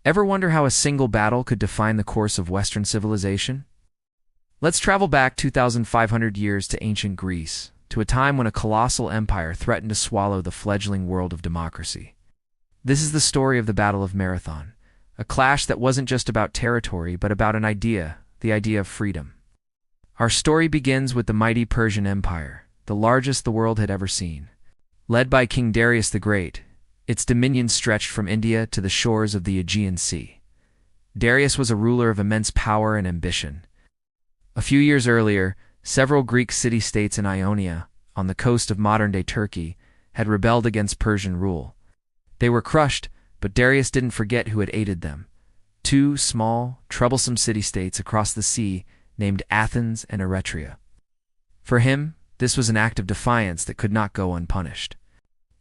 Ever wonder how a single battle could define the course of Western civilization? Let's travel back 2,500 years to ancient Greece, to a time when a colossal empire threatened to swallow the fledgling world of democracy. This is the story of the Battle of Marathon, a clash that wasn't just about territory but about an idea, the idea of freedom. Our story begins with the mighty Persian Empire, the largest the world had ever seen. Led by King Darius the Great, its dominion stretched from India to the shores of the Aegean Sea. Darius was a ruler of immense power and ambition. A few years earlier, several Greek city-states in Ionia, on the coast of modern-day Turkey, had rebelled against Persian rule. They were crushed, but Darius didn't forget who had aided them. Two small, troublesome city-states across the sea named Athens and Eretria. For him, this was an act of defiance that could not go unpunished.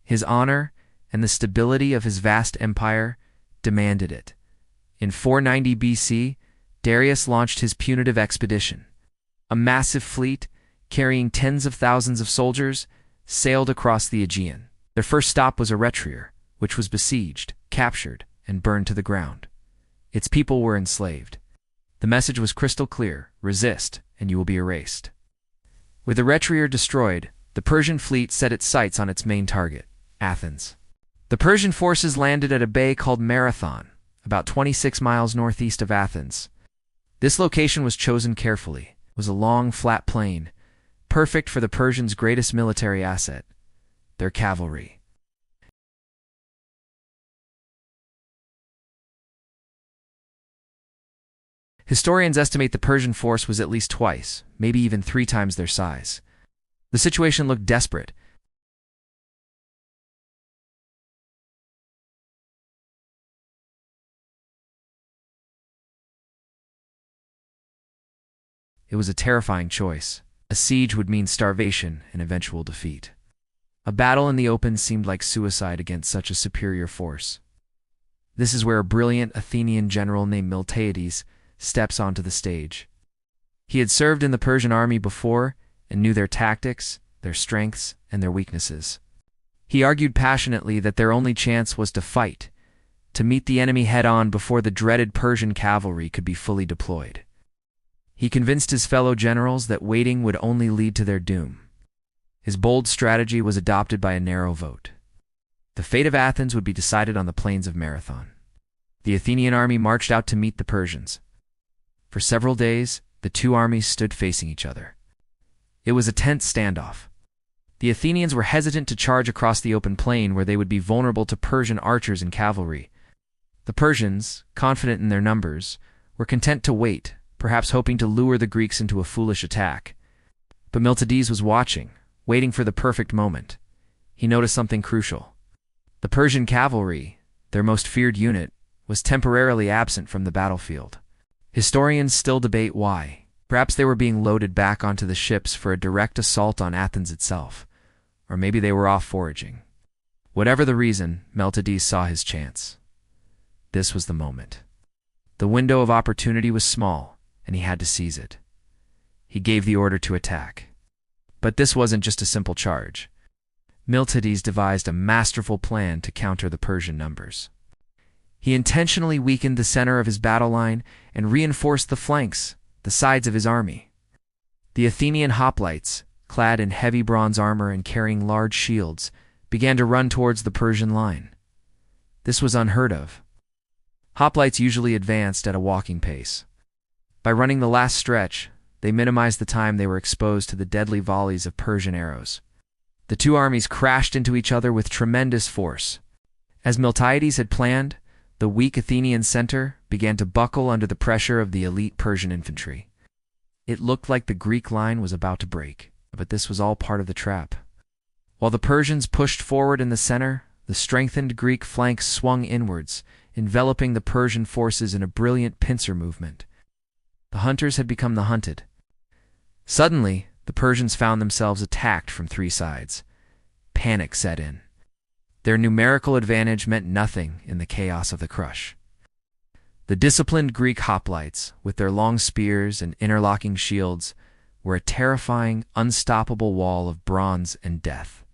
His honor and the stability of his vast empire demanded it. In 490 BC, Darius launched his punitive expedition. A massive fleet, carrying tens of thousands of soldiers, sailed across the Aegean. Their first stop was Eretria, which was besieged, captured, and burned to the ground. Its people were enslaved. The message was crystal clear: resist, and you will be erased. With Eretria destroyed, the Persian fleet set its sights on its main target, Athens. The Persian forces landed at a bay called Marathon, about 26 miles northeast of Athens. This location was chosen carefully. It was a long, flat plain, perfect for the Persians' greatest military asset, their cavalry. Historians estimate the Persian force was at least twice, maybe even 3 times their size. The situation looked desperate. It was a terrifying choice. A siege would mean starvation and eventual defeat. A battle in the open seemed like suicide against such a superior force. This is where a brilliant Athenian general named Miltiades steps onto the stage. He had served in the Persian army before and knew their tactics, their strengths, and their weaknesses. He argued passionately that their only chance was to fight, to meet the enemy head-on before the dreaded Persian cavalry could be fully deployed. He convinced his fellow generals that waiting would only lead to their doom. His bold strategy was adopted by a narrow vote. The fate of Athens would be decided on the plains of Marathon. The Athenian army marched out to meet the Persians. For several days, the two armies stood facing each other. It was a tense standoff. The Athenians were hesitant to charge across the open plain where they would be vulnerable to Persian archers and cavalry. The Persians, confident in their numbers, were content to wait, perhaps hoping to lure the Greeks into a foolish attack. But Miltiades was watching, waiting for the perfect moment. He noticed something crucial. The Persian cavalry, their most feared unit, was temporarily absent from the battlefield. Historians still debate why. Perhaps they were being loaded back onto the ships for a direct assault on Athens itself, or maybe they were off foraging. Whatever the reason, Miltiades saw his chance. This was the moment. The window of opportunity was small, and he had to seize it. He gave the order to attack. But this wasn't just a simple charge. Miltiades devised a masterful plan to counter the Persian numbers. He intentionally weakened the center of his battle line and reinforced the flanks, the sides of his army. The Athenian hoplites, clad in heavy bronze armor and carrying large shields, began to run towards the Persian line. This was unheard of. Hoplites usually advanced at a walking pace. By running the last stretch, they minimized the time they were exposed to the deadly volleys of Persian arrows. The two armies crashed into each other with tremendous force. As Miltiades had planned, the weak Athenian center began to buckle under the pressure of the elite Persian infantry. It looked like the Greek line was about to break, but this was all part of the trap. While the Persians pushed forward in the center, the strengthened Greek flanks swung inwards, enveloping the Persian forces in a brilliant pincer movement. The hunters had become the hunted. Suddenly, the Persians found themselves attacked from 3 sides. Panic set in. Their numerical advantage meant nothing in the chaos of the crush. The disciplined Greek hoplites, with their long spears and interlocking shields, were a terrifying, unstoppable wall of bronze and death.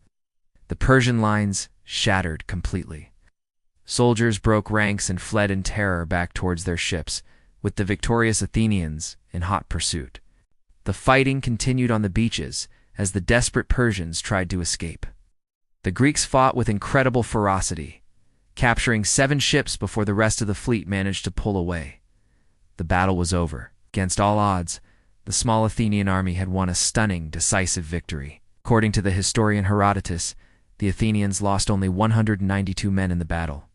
The Persian lines shattered completely. Soldiers broke ranks and fled in terror back towards their ships, with the victorious Athenians in hot pursuit. The fighting continued on the beaches as the desperate Persians tried to escape. The Greeks fought with incredible ferocity, capturing 7 ships before the rest of the fleet managed to pull away. The battle was over. Against all odds, the small Athenian army had won a stunning, decisive victory. According to the historian Herodotus, the Athenians lost only 192 men in the battle.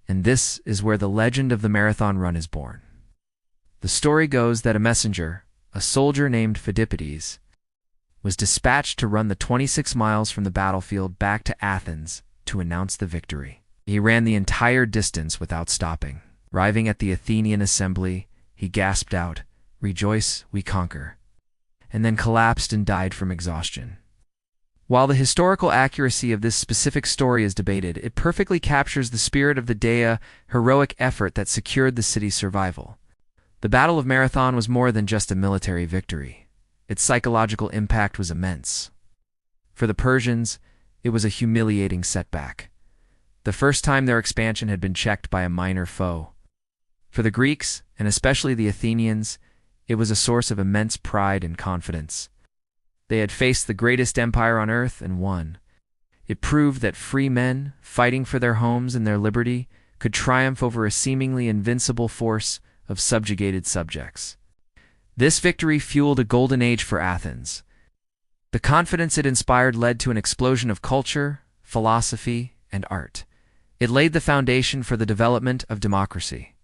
And this is where the legend of the Marathon Run is born. The story goes that a messenger, a soldier named Phidippides, was dispatched to run the 26 miles from the battlefield back to Athens to announce the victory. He ran the entire distance without stopping. Arriving at the Athenian assembly, he gasped out, "Rejoice, we conquer," and then collapsed and died from exhaustion. While the historical accuracy of this specific story is debated, it perfectly captures the spirit of the heroic effort that secured the city's survival. The Battle of Marathon was more than just a military victory. Its psychological impact was immense. For the Persians, it was a humiliating setback. The first time their expansion had been checked by a minor foe. For the Greeks, and especially the Athenians, it was a source of immense pride and confidence. They had faced the greatest empire on earth and won. It proved that free men, fighting for their homes and their liberty, could triumph over a seemingly invincible force of subjugated subjects. This victory fueled a golden age for Athens. The confidence it inspired led to an explosion of culture, philosophy, and art. It laid the foundation for the development of democracy.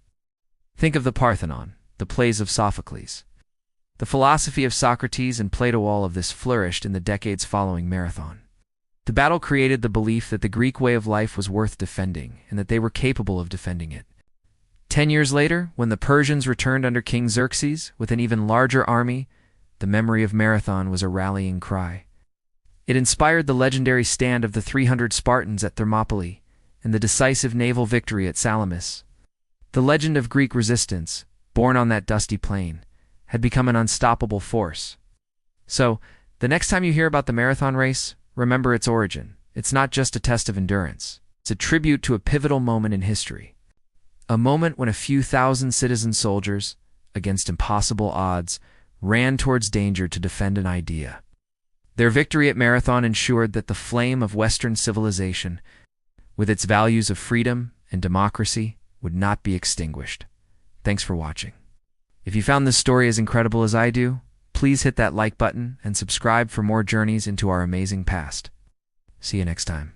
Think of the Parthenon, the plays of Sophocles. The philosophy of Socrates and Plato, all of this flourished in the decades following Marathon. The battle created the belief that the Greek way of life was worth defending, and that they were capable of defending it. 10 years later, when the Persians returned under King Xerxes with an even larger army, the memory of Marathon was a rallying cry. It inspired the legendary stand of the 300 Spartans at Thermopylae and the decisive naval victory at Salamis. The legend of Greek resistance, born on that dusty plain, had become an unstoppable force. So, the next time you hear about the marathon race, remember its origin. It's not just a test of endurance. It's a tribute to a pivotal moment in history. A moment when a few thousand citizen soldiers, against impossible odds, ran towards danger to defend an idea. Their victory at Marathon ensured that the flame of Western civilization, with its values of freedom and democracy, would not be extinguished. Thanks for watching. If you found this story as incredible as I do, please hit that like button and subscribe for more journeys into our amazing past. See you next time.